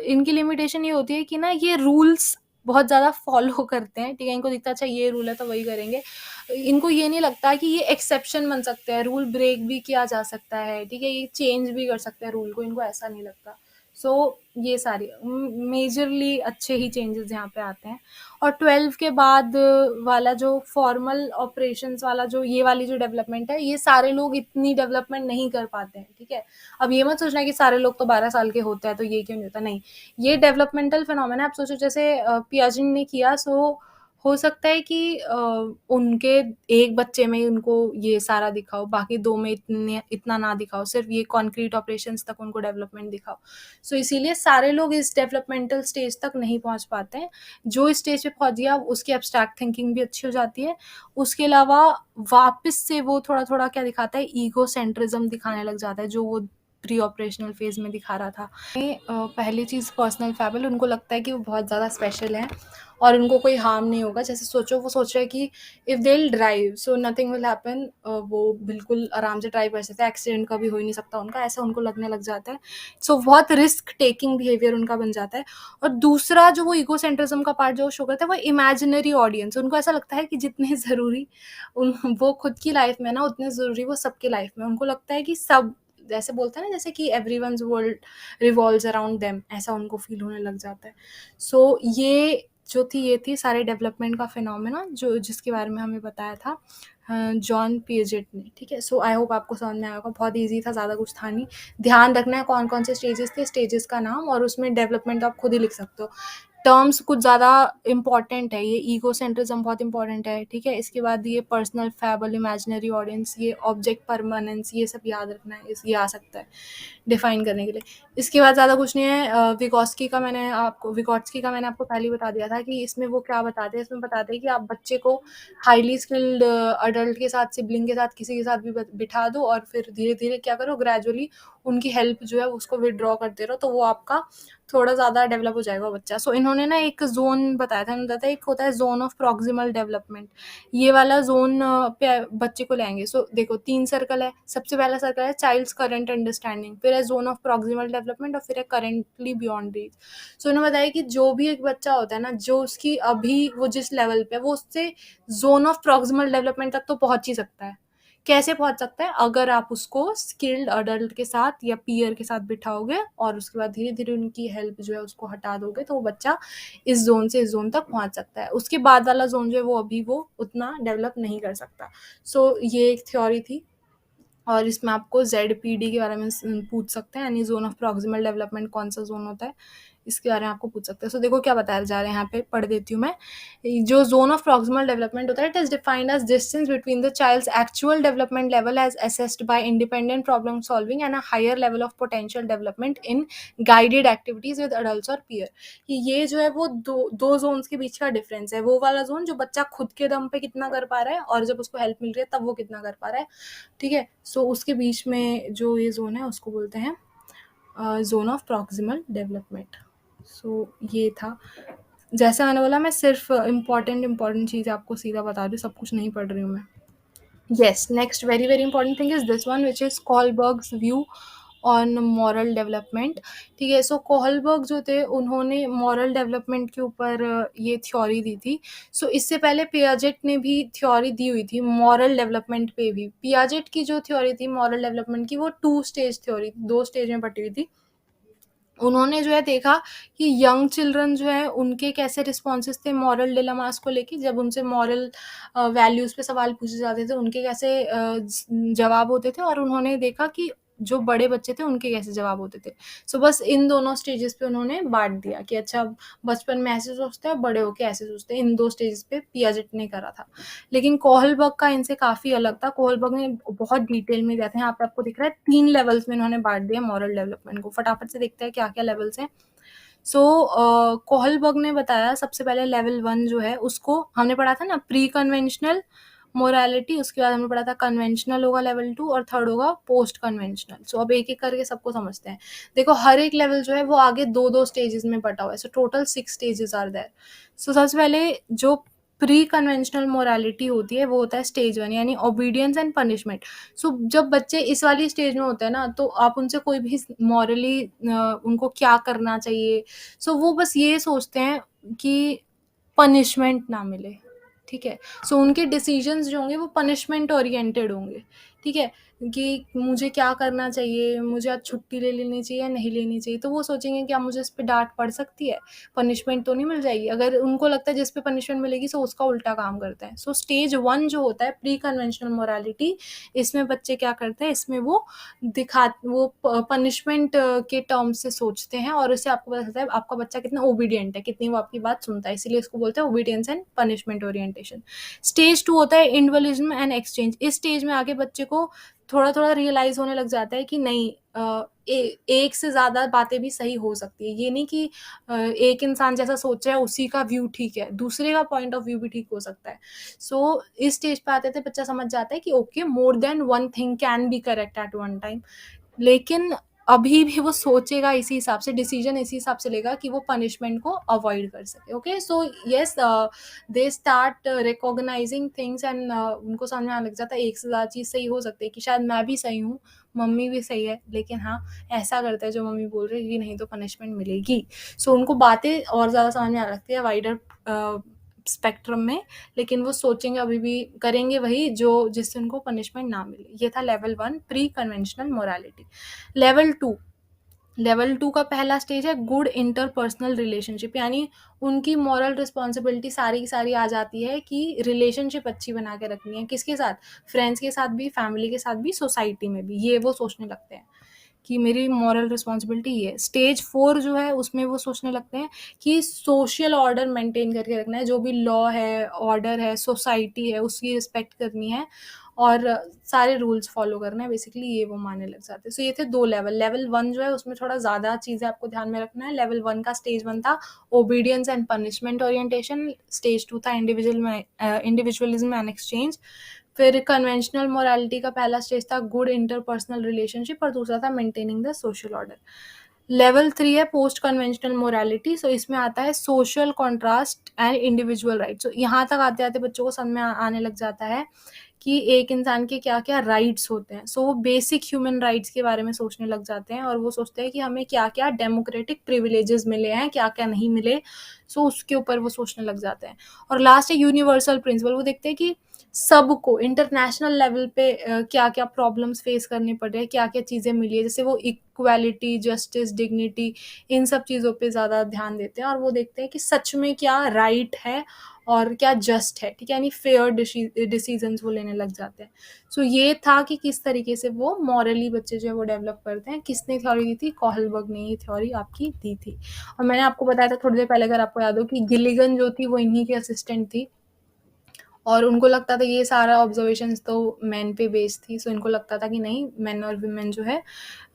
[SPEAKER 1] इनकी लिमिटेशन ये होती है कि ना ये रूल्स बहुत ज़्यादा फ़ॉलो करते हैं, ठीक है? इनको दिखता है अच्छा ये रूल है तो वही करेंगे। इनको ये नहीं लगता कि ये एक्सेप्शन बन सकते हैं, रूल ब्रेक भी किया जा सकता है, ठीक है? ये चेंज भी कर सकते हैं रूल को, इनको ऐसा नहीं लगता। सो ये सारी मेजरली अच्छे ही चेंजेज़ यहाँ पे आते हैं। और 12 के बाद वाला जो फॉर्मल ऑपरेशंस वाला जो ये वाली जो डेवलपमेंट है, ये सारे लोग इतनी डेवलपमेंट नहीं कर पाते हैं, ठीक है? अब ये मत सोचना कि सारे लोग तो 12 साल के होते हैं तो ये क्यों नहीं होता, नहीं। ये डेवलपमेंटल फिनोमेना आप सोचो जैसे पियाजे ने किया। सो हो सकता है कि उनके एक बच्चे में ही उनको ये सारा दिखाओ, बाकी 2 में इतना ना दिखाओ, सिर्फ़ ये कॉन्क्रीट ऑपरेशंस तक उनको डेवलपमेंट दिखाओ। सो इसीलिए सारे लोग इस डेवलपमेंटल स्टेज तक नहीं पहुँच पाते हैं। जो इस स्टेज पे पहुँच गया उसकी एब्स्ट्रैक्ट थिंकिंग भी अच्छी हो जाती है। उसके अलावा वापस से वो थोड़ा-थोड़ा क्या दिखाता है, ईगोसेंट्रिज्म दिखाने लग जाता है, जो वो प्री ऑपरेशनल फेज़ में दिखा रहा था। पहली चीज़ पर्सनल फैबल, उनको लगता है कि वो बहुत ज़्यादा स्पेशल हैं और उनको कोई हार्म नहीं होगा। जैसे सोचो, वो सोच रहे हैं कि if they will drive so nothing will happen, वो बिल्कुल आराम से ड्राइव कर सकते हैं, एक्सीडेंट कभी हो ही नहीं सकता उनका, ऐसा उनको लगने लग जाता है। सो बहुत रिस्क टेकिंग बिहेवियर उनका बन जाता है। और दूसरा जो वो ईगोसेंट्रिज्म का पार्ट जो शो करता है, वो इमेजिनरी ऑडियंस। उनको ऐसा लगता है कि जितने ज़रूरी उन वो खुद की लाइफ में ना, उतने ज़रूरी वो सबकी लाइफ में। उनको लगता है कि सब, जैसे बोलते हैं ना, जैसे कि everyone's world revolves around them, ऐसा उनको फील होने लग जाता है। सो ये जो थी, ये थी सारे डेवलपमेंट का फिनोमेना जो जिसके बारे में हमें बताया था जॉन पिएजेट ने। ठीक है, सो आई होप आपको समझ में आया होगा। बहुत ईजी था, ज़्यादा कुछ था नहीं। ध्यान रखना है कौन कौन से स्टेजेस थे, स्टेजेस का नाम, और उसमें डेवलपमेंट आप खुद ही लिख सकते हो। टर्म्स कुछ ज़्यादा इंपॉर्टेंट है, ये ईगोसेंट्रिज्म बहुत इंपॉर्टेंट है। ठीक है, इसके बाद ये पर्सनल फैबल, इमेजिनरी ऑडियंस, ये ऑब्जेक्ट परमानेंस, ये सब याद रखना है, ये आ सकता है डिफाइन करने के लिए। इसके बाद ज़्यादा कुछ नहीं है। विगोट्स्की का मैंने आपको पहले ही बता दिया था कि इसमें वो क्या बताते हैं। इसमें बताते हैं कि आप बच्चे को हाईली स्किल्ड अडल्ट के साथ, सिबलिंग के साथ, किसी के साथ भी बिठा दो और फिर धीरे धीरे क्या करो, ग्रेजुअली उनकी हेल्प जो है उसको विदड्रॉ करते रहो, तो वो आपका थोड़ा ज़्यादा डेवलप हो जाएगा बच्चा। सो इन्होंने ना एक जोन बताया था, इन्होंने बताया था एक होता है जोन ऑफ प्रॉक्सिमल डेवलपमेंट। ये वाला जोन पे बच्चे को लाएंगे। सो देखो, 3 सर्कल है। सबसे पहला सर्कल है चाइल्ड्स करंट अंडरस्टैंडिंग, फिर है जोन ऑफ प्रॉक्सिमल डेवलपमेंट, और फिर है करेंटली बियॉन्ड रीच। सो इन्होंने बताया कि जो भी एक बच्चा होता है ना, जो उसकी अभी वो जिस लेवल पे है, वो उससे जोन ऑफ प्रॉक्सिमल डेवलपमेंट तक तो पहुंच ही सकता है। कैसे पहुंच सकता है? अगर आप उसको स्किल्ड अडल्ट के साथ या पीयर के साथ बिठाओगे और उसके बाद धीरे धीरे उनकी हेल्प जो है उसको हटा दोगे, तो वो बच्चा इस जोन से इस जोन तक पहुंच सकता है। उसके बाद वाला जोन जो है वो अभी वो उतना डेवलप नहीं कर सकता। सो ये एक थ्योरी थी, और इसमें आपको ZPD के बारे में पूछ सकते हैं, यानी जोन ऑफ प्रॉक्सिमल डेवलपमेंट कौन सा जोन होता है, इसके बारे में आपको पूछ सकते हैं। सो देखो क्या बताया जा रहा है, यहाँ पे पढ़ देती हूँ मैं। जो जोन ऑफ प्रॉक्सिमल डेवलपमेंट होता है, it is defined as distance between the child's actual development level as assessed by independent problem solving and a higher level of potential development in guided activities with adults और peer. ये जो है वो दो Jones के बीच का difference है। वो वाला जोन जो बच्चा खुद के दम पे कितना कर पा रहा है, और जब उसको हेल्प मिल रही है तब वो कितना कर पा रहा है। ठीक है, सो उसके बीच में जो ये जोन है उसको बोलते हैं जोन ऑफ प्रॉक्सिमल डेवलपमेंट। सो ये था। जैसा मैंने बोला, मैं सिर्फ इम्पॉर्टेंट चीज़ आपको सीधा बता रही हूँ, सब कुछ नहीं पढ़ रही हूँ मैं। Yes, next very important thing is this one, which is Kohlberg's view on moral development. ठीक है, सो कोहलबर्ग जो थे, उन्होंने मॉरल डेवलपमेंट के ऊपर ये थ्योरी दी थी। सो इससे पहले पियाजेट ने भी थ्योरी दी हुई थी मॉरल डेवलपमेंट पे भी। पियाजेट की जो थ्योरी थी मॉरल डेवलपमेंट की, वो 2 स्टेज थ्योरी, 2 स्टेज में बटी हुई थी। उन्होंने जो है देखा कि यंग चिल्ड्रन जो है उनके कैसे रिस्पॉन्सेस थे मॉरल डिलेमास को लेके। जब उनसे मॉरल वैल्यूज़ पे सवाल पूछे जाते थे, उनके कैसे जवाब होते थे, और उन्होंने देखा कि जो बड़े बच्चे थे उनके कैसे जवाब होते थे। सो बस इन दोनों स्टेजेस पे उन्होंने बांट दिया कि अच्छा, बचपन में ऐसे सोचते हैं, बड़े होके ऐसे सोचते हैं। इन 2 स्टेजेस पे पियाजेट ने करा था। लेकिन कोहलबर्ग का इनसे काफ़ी अलग था। कोहलबर्ग ने बहुत डिटेल में दिया था। यहाँ पे आपको दिख रहा है 3 लेवल्स में इन्होंने बांट दिया मॉरल डेवलपमेंट को। फटाफट से देखते हैं क्या-क्या लेवल्स हैं। सो कोहलबर्ग ने बताया, सबसे पहले लेवल 1 जो है उसको हमने पढ़ा था ना, प्री कन्वेंशनल मोरालिटी। उसके बाद हमने पढ़ा था कन्वेंशनल होगा लेवल 2, और थर्ड होगा पोस्ट कन्वेंशनल। सो अब एक-एक करके सबको समझते हैं। देखो, हर एक लेवल जो है वो आगे 2-2 स्टेजेस में बटा हुआ है। So total 6 stages are there. So सबसे पहले जो प्री कन्वेंशनल मोरालिटी होती है वो होता है स्टेज 1, यानी ओबीडियंस एंड पनिशमेंट। सो जब बच्चे इस वाली स्टेज में होते हैं ना, तो आप उनसे कोई भी मॉरली उनको क्या करना चाहिए, सो वो बस ये सोचते हैं कि पनिशमेंट ना मिले। ठीक है, सो उनके डिसीजंस जो होंगे वो पनिशमेंट ओरिएंटेड होंगे। ठीक है, कि मुझे क्या करना चाहिए, मुझे आज छुट्टी ले लेनी चाहिए या नहीं लेनी चाहिए, तो वो सोचेंगे क्या मुझे इस पे डांट पड़ सकती है, पनिशमेंट तो नहीं मिल जाएगी। अगर उनको लगता है जिस पे पनिशमेंट मिलेगी, सो उसका उल्टा काम करते हैं। सो स्टेज 1 जो होता है प्री कन्वेंशनल मोरालिटी, इसमें बच्चे क्या करते हैं, इसमें वो पनिशमेंट के टर्म्स से सोचते हैं, और इससे आपको पता चलता है आपका बच्चा कितना ओबीडियंट है, कितनी वो आपकी बात सुनता है। इसीलिए इसको बोलते हैं obedience and punishment orientation. Stage 2 होता है इंडिविजुअलिज्म एंड एक्सचेंज। इस स्टेज में आके बच्चे को थोड़ा थोड़ा रियलाइज होने लग जाता है कि नहीं, एक से ज्यादा बातें भी सही हो सकती है। ये नहीं कि एक इंसान जैसा सोच रहा है उसी का व्यू ठीक है, दूसरे का पॉइंट ऑफ व्यू भी ठीक हो सकता है। सो इस स्टेज पे आते थे बच्चा समझ जाता है कि okay, more than one thing can be correct at one time. लेकिन अभी भी वो सोचेगा इसी हिसाब से, डिसीजन इसी हिसाब से लेगा कि वो पनिशमेंट को अवॉइड कर सके। Okay, so yes, they start recognising things and उनको समझ में आने लग जाता है एक से ज़्यादा चीज़ सही हो सकती है, कि शायद मैं भी सही हूँ, मम्मी भी सही है, लेकिन हाँ ऐसा करता है जो मम्मी बोल रही है, कि नहीं तो पनिशमेंट मिलेगी। सो उनको बातें और ज़्यादा समझ में आने लगती है वाइडर स्पेक्ट्रम में, लेकिन वो सोचेंगे अभी भी, करेंगे वही जो जिससे उनको पनिशमेंट ना मिले। ये था level 1 pre conventional morality. Level 2, level 2 का पहला स्टेज है गुड इंटरपर्सनल रिलेशनशिप, यानी उनकी मॉरल रिस्पॉन्सिबिलिटी सारी की सारी आ जाती है कि रिलेशनशिप अच्छी बना के रखनी है, किसके साथ, फ्रेंड्स के साथ भी, फैमिली के साथ भी, सोसाइटी में भी, ये वो सोचने लगते हैं कि मेरी मॉरल रिस्पॉन्सिबिलिटी ये है। स्टेज 4 जो है उसमें वो सोचने लगते हैं कि सोशल ऑर्डर मेंटेन करके रखना है, जो भी लॉ है, ऑर्डर है, सोसाइटी है, उसकी रिस्पेक्ट करनी है और सारे रूल्स फॉलो करना है, बेसिकली ये वो मानने लग जाते हैं। सो ये थे 2 लेवल। लेवल 1 जो है उसमें थोड़ा ज़्यादा चीज़ें आपको ध्यान में रखना है। लेवल 1 का स्टेज 1 था obedience and punishment orientation. Stage 2 था इंडिविजुअलिज्म एंड एक्सचेंज। फिर कन्वेंशनल मोरालिटी का पहला स्टेज था गुड इंटरपर्सनल रिलेशनशिप और दूसरा था maintaining the social order. Level 3 है पोस्ट कन्वेंशनल मोरालिटी। सो इसमें आता है social contrast and individual right. So यहाँ तक आते आते बच्चों को समझ में आने लग जाता है कि एक इंसान के क्या क्या राइट्स होते हैं। सो वो बेसिक ह्यूमन राइट्स के बारे में सोचने लग जाते हैं और वो सोचते हैं कि हमें क्या क्या डेमोक्रेटिक प्रिविलेजेस मिले हैं, क्या क्या नहीं मिले। सो उसके ऊपर वो सोचने लग जाते हैं। और लास्ट है यूनिवर्सल प्रिंसिपल। वो देखते हैं कि सबको इंटरनेशनल लेवल पे क्या क्या प्रॉब्लम्स फेस करने पड़ रहे हैं, क्या क्या चीज़ें मिली है, जैसे वो इक्वालिटी, जस्टिस, डिग्निटी, इन सब चीज़ों पे ज़्यादा ध्यान देते हैं और वो देखते हैं कि सच में क्या राइट है और क्या जस्ट है, ठीक है, यानी फेयर डिसीजंस वो लेने लग जाते हैं। सो ये था कि किस तरीके से वो मॉरली बच्चे जो है वो डेवलप करते हैं। किसने थ्योरी दी थी? कॉहलबर्ग ने ये थ्योरी आपकी दी थी। और मैंने आपको बताया था थोड़ी देर पहले, अगर आपको याद हो, कि गिलिगन जो थी वो इन्हीं की असिस्टेंट थी और उनको लगता था ये सारा ऑब्जर्वेशंस तो मैन पे बेस्ड थी। सो इनको लगता था कि नहीं, मैन और वुमेन जो है,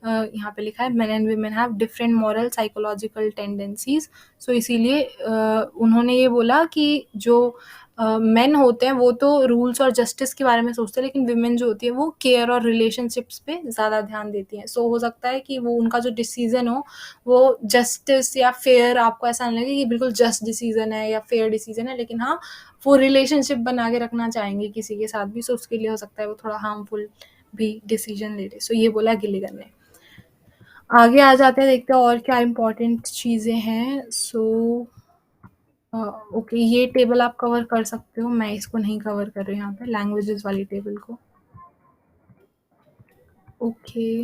[SPEAKER 1] यहाँ पे लिखा है man and women have different moral psychological tendencies. So इसीलिए उन्होंने ये बोला कि जो मेन होते हैं वो तो रूल्स और जस्टिस के बारे में सोचते हैं, लेकिन विमेन जो होती है वो केयर और रिलेशनशिप्स पे ज़्यादा ध्यान देती हैं। सो हो सकता है कि वो उनका जो डिसीजन हो वो जस्टिस या फेयर, आपको ऐसा नहीं लगे कि बिल्कुल जस्ट डिसीजन है या फेयर डिसीजन है, लेकिन हाँ वो रिलेशनशिप बना के रखना चाहेंगे किसी के साथ भी। सो उसके लिए हो सकता है वो थोड़ा हार्मफुल भी डिसीजन ले ले। सो ये बोला गिलिगन ने। आगे आ जाते हैं, देखते हैं और क्या इम्पोर्टेंट चीज़ें हैं। सो ओके, ये टेबल आप कवर कर सकते हो, मैं इसको नहीं कवर कर रही हूँ यहाँ पे, लैंग्वेजेस वाली टेबल को। ओके,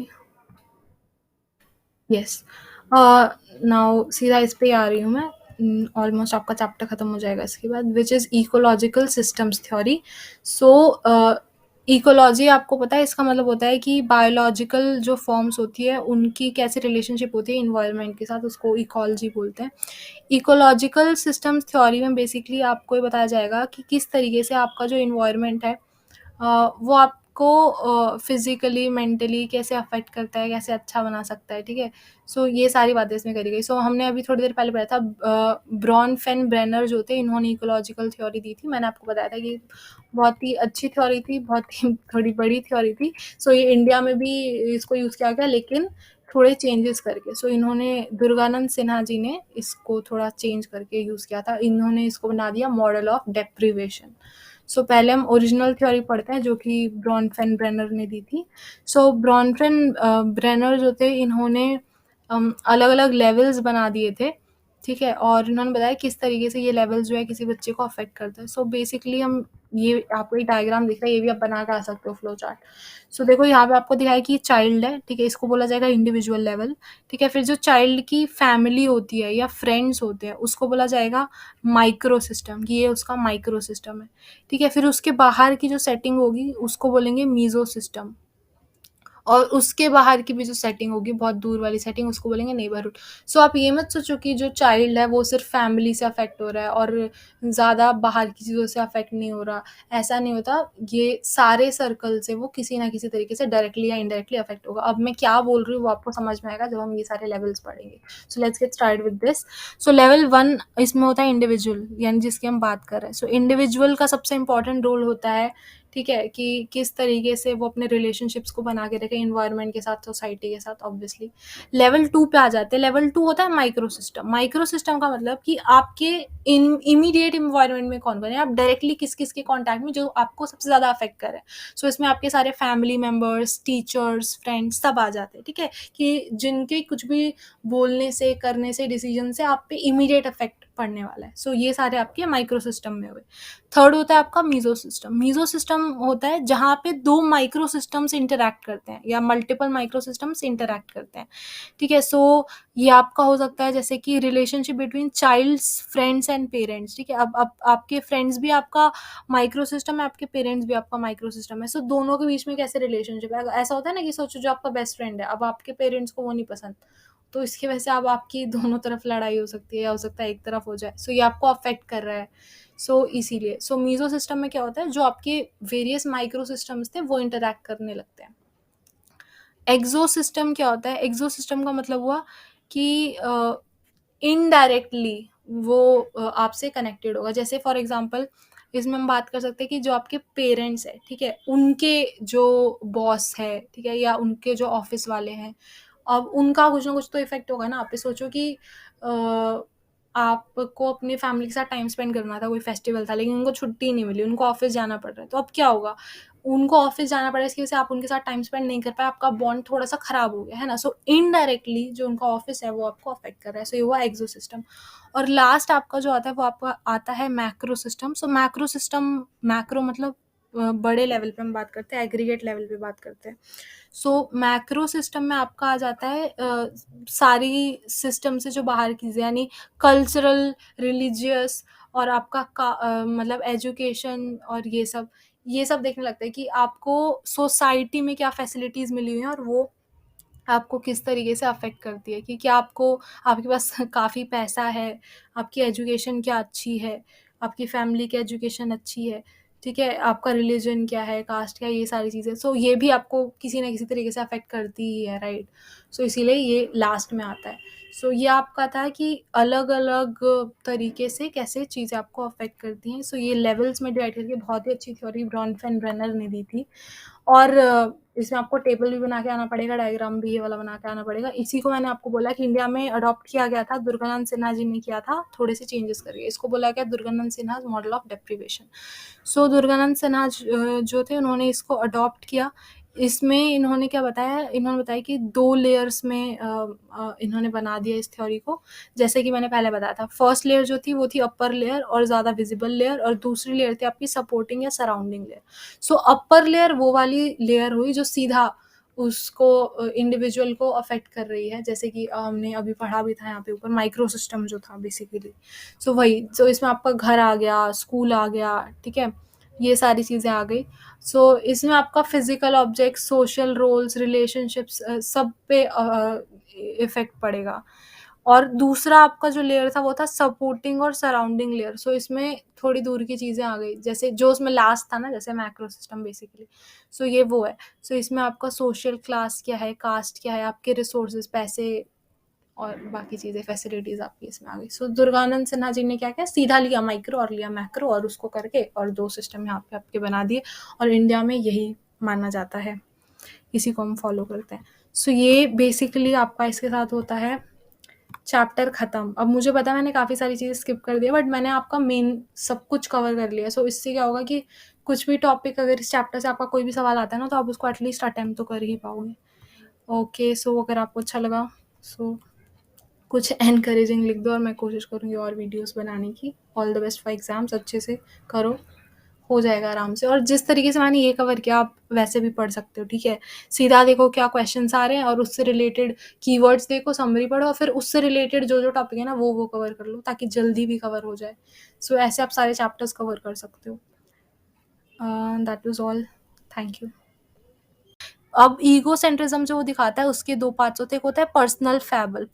[SPEAKER 1] यस, नाउ सीधा इस पे आ रही हूँ मैं। ऑलमोस्ट आपका चैप्टर खत्म हो जाएगा इसके बाद, which is ecological systems theory. So ecology आपको पता है, इसका मतलब होता है कि बायोलॉजिकल जो फॉर्म्स होती है उनकी कैसे रिलेशनशिप होती है इन्वायरमेंट के साथ, उसको इकोलॉजी बोलते हैं। इकोलॉजिकल सिस्टम्स थ्योरी में बेसिकली आपको ये बताया जाएगा कि किस तरीके से आपका जो इन्वायरमेंट है वो आपको फिज़िकली, मेंटली कैसे अफ़ेक्ट करता है, कैसे अच्छा बना सकता है, ठीक है? सो ये सारी बातें इसमें करी गई। सो हमने अभी थोड़ी देर पहले पढ़ा था, ब्रॉनफेन-ब्रेनर जो थे, इन्होंने इकोलॉजिकल थ्योरी दी थी। मैंने आपको बताया था कि बहुत ही अच्छी थ्योरी थी, बहुत ही थोड़ी बड़ी थ्योरी थी। सो ये इंडिया में भी इसको यूज़ किया गया, लेकिन थोड़े चेंजेस करके। सो इन्होंने, दुर्गानंद सिन्हा जी ने इसको थोड़ा चेंज करके यूज़ किया था। इन्होंने इसको बना दिया मॉडल ऑफ डेप्रिवेशन। सो पहले हम ओरिजिनल थ्योरी पढ़ते हैं जो कि ब्रॉनफेन ब्रेनर ने दी थी। सो ब्रॉनफेन ब्रेनर जो थे, इन्होंने अलग अलग लेवल्स बना दिए थे, ठीक है, और इन्होंने बताया किस तरीके से ये लेवल्स जो है किसी बच्चे को अफेक्ट करता है। सो बेसिकली हम, ये आपको एक डायग्राम दिख रहा है, ये भी आप बना के आ सकते हो, फ्लो चार्ट। सो देखो यहाँ पे आपको दिखाया कि चाइल्ड है, ठीक है, इसको बोला जाएगा इंडिविजुअल लेवल, ठीक है। फिर जो चाइल्ड की फैमिली होती है या फ्रेंड्स होते हैं उसको बोला जाएगा माइक्रो सिस्टम, कि ये उसका माइक्रो सिस्टम है, ठीक है। फिर उसके बाहर की जो सेटिंग होगी उसको बोलेंगे मीजो सिस्टम, और उसके बाहर की भी जो सेटिंग होगी, बहुत दूर वाली सेटिंग, उसको बोलेंगे नेबरहुड। सो आप ये मत सोचो कि जो चाइल्ड है वो सिर्फ फैमिली से अफेक्ट हो रहा है और ज़्यादा बाहर की चीज़ों से अफेक्ट नहीं हो रहा, ऐसा नहीं होता। ये सारे सर्कल से वो किसी ना किसी तरीके से डायरेक्टली या इनडायरेक्टली अफेक्ट होगा। अब मैं क्या बोल रही हूँ वो आपको समझ में आएगा जब हम ये सारे लेवल्स पढ़ेंगे। So let's get start with this. So level 1 इसमें होता है इंडिविजुअल, यानी जिसकी हम बात कर रहे हैं। सो इंडिविजुअल का सबसे इंपॉर्टेंट रोल होता है ठीक है? कि किस तरीके से वो अपने रिलेशनशिप्स को बना के रखें एनवायरनमेंट के साथ, सोसाइटी के साथ ऑब्वियसली। लेवल 2 पे आ जाते हैं, लेवल 2 होता है माइक्रो सिस्टम। माइक्रो सिस्टम का मतलब कि आपके इन इमीडिएट एनवायरनमेंट में कौन-कौन है, आप डायरेक्टली किस-किस के कॉन्टैक्ट में जो आपको सबसे ज़्यादा अफ़ेक्ट कर रहा है। सो इसमें आपके सारे फैमिली मेंबर्स, टीचर्स, फ्रेंड्स सब आ जाते हैं, ठीक है? कि जिनके कुछ भी बोलने से, करने से, डिसीजन से आप पे इमीडिएट इफेक्ट पड़ने वाला है। सो ये सारे आपके माइक्रो सिस्टम में हुए। थर्ड होता है आपका मीजो सिस्टम। मीजो सिस्टम होता है जहाँ पे 2 माइक्रो सिस्टम्स इंटरैक्ट करते हैं या मल्टीपल माइक्रो सिस्टम्स इंटरैक्ट करते हैं, ठीक है? सो ये आपका हो सकता है जैसे कि relationship between childs, friends and parents, ठीक है? अब आपके फ्रेंड्स भी आपका माइक्रो सिस्टम है, आपके पेरेंट्स भी आपका माइक्रो सिस्टम है। सो दोनों के बीच में कैसे रिलेशनशिप है? ऐसा होता है ना कि सोचो जो आपका बेस्ट फ्रेंड है, अब आपके पेरेंट्स को वो नहीं पसंद, तो इसकी वजह से अब आपकी दोनों तरफ लड़ाई हो सकती है या हो सकता है एक तरफ हो जाए। सो ये आपको अफेक्ट कर रहा है। सो इसीलिए मीजो सिस्टम में क्या होता है, जो आपके वेरियस माइक्रो सिस्टम्स थे वो इंटरैक्ट करने लगते हैं। एक्सो सिस्टम क्या होता है? एक्सो सिस्टम का मतलब हुआ कि इनडायरेक्टली वो आपसे कनेक्टेड होगा। जैसे फॉर एग्जांपल इसमें हम बात कर सकते हैं कि जो आपके पेरेंट्स हैं, ठीक है? उनके जो बॉस है, ठीक है? या उनके जो ऑफ़िस वाले हैं, अब उनका कुछ ना कुछ तो इफ़ेक्ट होगा ना। आप पे सोचो कि आपको अपनी फैमिली के साथ टाइम स्पेंड करना था, कोई फेस्टिवल था, लेकिन उनको छुट्टी नहीं मिली, उनको ऑफ़िस जाना पड़ रहा है। तो अब क्या होगा? उनको ऑफ़िस जाना पड़ा, इसकी वजह से आप उनके साथ टाइम स्पेंड नहीं कर पाए, आपका बॉन्ड थोड़ा-सा खराब हो गया, है ना? सो इनडायरेक्टली जो उनका ऑफ़िस है, वो आपको अफ़ेक्ट कर रहा है। सो ये हुआ एक्सो सिस्टम। और लास्ट आपका जो आता है, वो आपका आता है मैक्रो सिस्टम। सो मैक्रो सिस्टम, मैक्रो मतलब बड़े लेवल पे हम बात करते हैं, एग्रीगेट लेवल पे बात करते हैं। सो मैक्रो सिस्टम में आपका आ जाता है सारी सिस्टम से जो बाहर की चीज़ें, यानी कल्चरल, रिलीजियस और आपका मतलब एजुकेशन और ये सब देखने लगता है कि आपको सोसाइटी में क्या फैसिलिटीज़ मिली हुई हैं और वो आपको किस तरीके से अफ़ेक्ट करती है कि क्या आपके पास काफ़ी पैसा है, आपकी एजुकेशन क्या अच्छी है, आपकी फैमिली की एजुकेशन अच्छी है, ठीक है? आपका रिलिजन क्या है, कास्ट क्या है, ये सारी चीज़ें। सो ये भी आपको किसी न किसी तरीके से अफ़ेक्ट करती ही है, राइट? सो इसीलिए ये लास्ट में आता है। सो ये आपका था कि अलग-अलग तरीके से कैसे चीज़ें आपको अफ़ेक्ट करती हैं। सो ये लेवल्स में डिवाइड करके बहुत ही अच्छी थ्योरी ब्रॉनफेन-ब्रेनर ने दी थी। और इसमें आपको टेबल भी बना के आना पड़ेगा, डायग्राम भी ये वाला बना के आना पड़ेगा। इसी को मैंने आपको बोला कि इंडिया में अडॉप्ट किया गया था, दुर्गानंद सिन्हा जी ने किया था, थोड़े से चेंजेस करके। इसको बोला गया दुर्गानंद सिन्हाज़ मॉडल ऑफ डेप्रिवेशन। सो दुर्गानंद सिन्हा जो थे, उन्होंने इसको अडॉप्ट किया। इसमें इन्होंने क्या बताया, इन्होंने बताया कि 2 लेयर्स में इन्होंने बना दिया इस थ्योरी को। जैसे कि मैंने पहले बताया था, फर्स्ट लेयर जो थी वो थी अपर लेयर और ज़्यादा विजिबल लेयर, और दूसरी लेयर थी आपकी सपोर्टिंग या सराउंडिंग लेयर। सो अपर लेयर वो वाली लेयर हुई जो सीधा उसको इंडिविजुअल को अफेक्ट कर रही है, जैसे कि हमने अभी पढ़ा भी था यहाँ पे ऊपर, माइक्रो सिस्टम जो था बेसिकली। सो वही, सो इसमें आपका घर आ गया, स्कूल आ गया, ठीक है? ये सारी चीज़ें आ गई। सो इसमें आपका physical object, social roles, relationships सब पे इफेक्ट पड़ेगा। और दूसरा आपका जो लेयर था वो था सपोर्टिंग और सराउंडिंग लेयर। सो इसमें थोड़ी दूर की चीज़ें आ गई, जैसे जो उसमें लास्ट था ना, जैसे मैक्रो सिस्टम बेसिकली। सो ये वो है। सो इसमें आपका सोशल क्लास क्या है, कास्ट क्या है, आपके रिसोर्सेज, पैसे और बाकी चीज़ें, फैसिलिटीज़ आपकी इसमें आ गई। सो दुर्गानंद सिन्हा जी ने क्या किया, सीधा लिया माइक्रो और लिया मैक्रो, और उसको करके और 2 सिस्टम यहाँ पे आपके बना दिए, और इंडिया में यही माना जाता है, इसी को हम फॉलो करते हैं। सो ये बेसिकली आपका इसके साथ होता है चैप्टर खत्म। अब मुझे पता है मैंने काफ़ी सारी चीज़ें स्किप कर दी है, बट मैंने आपका मेन सब कुछ कवर कर लिया है। सो इससे क्या होगा कि कुछ भी टॉपिक अगर इस चैप्टर से आपका कोई भी सवाल आता है ना, तो आप उसको एटलीस्ट अटेम्प्ट तो कर ही पाओगे। ओके, सो अगर आपको अच्छा लगा, सो कुछ एनकरेजिंग लिख दो और मैं कोशिश करूँगी और वीडियोस बनाने की। All the best for exams, अच्छे से करो, हो जाएगा आराम से। और जिस तरीके से मैंने ये कवर किया, आप वैसे भी पढ़ सकते हो, ठीक है? सीधा देखो क्या क्वेश्चंस आ रहे हैं और उससे रिलेटेड कीवर्ड्स देखो, समरी पढ़ो, और फिर उससे रिलेटेड जो टॉपिक है ना, वो कवर कर लो, ताकि जल्दी भी कवर हो जाए। सो ऐसे आप सारे चैप्टर्स कवर कर सकते हो। That was all. Thank you. अब ईगोसेंट्रिज्म जो वो दिखाता है, उसके 2 पार्ट्स होते हैं। एक होता है पर्सनल फैबल।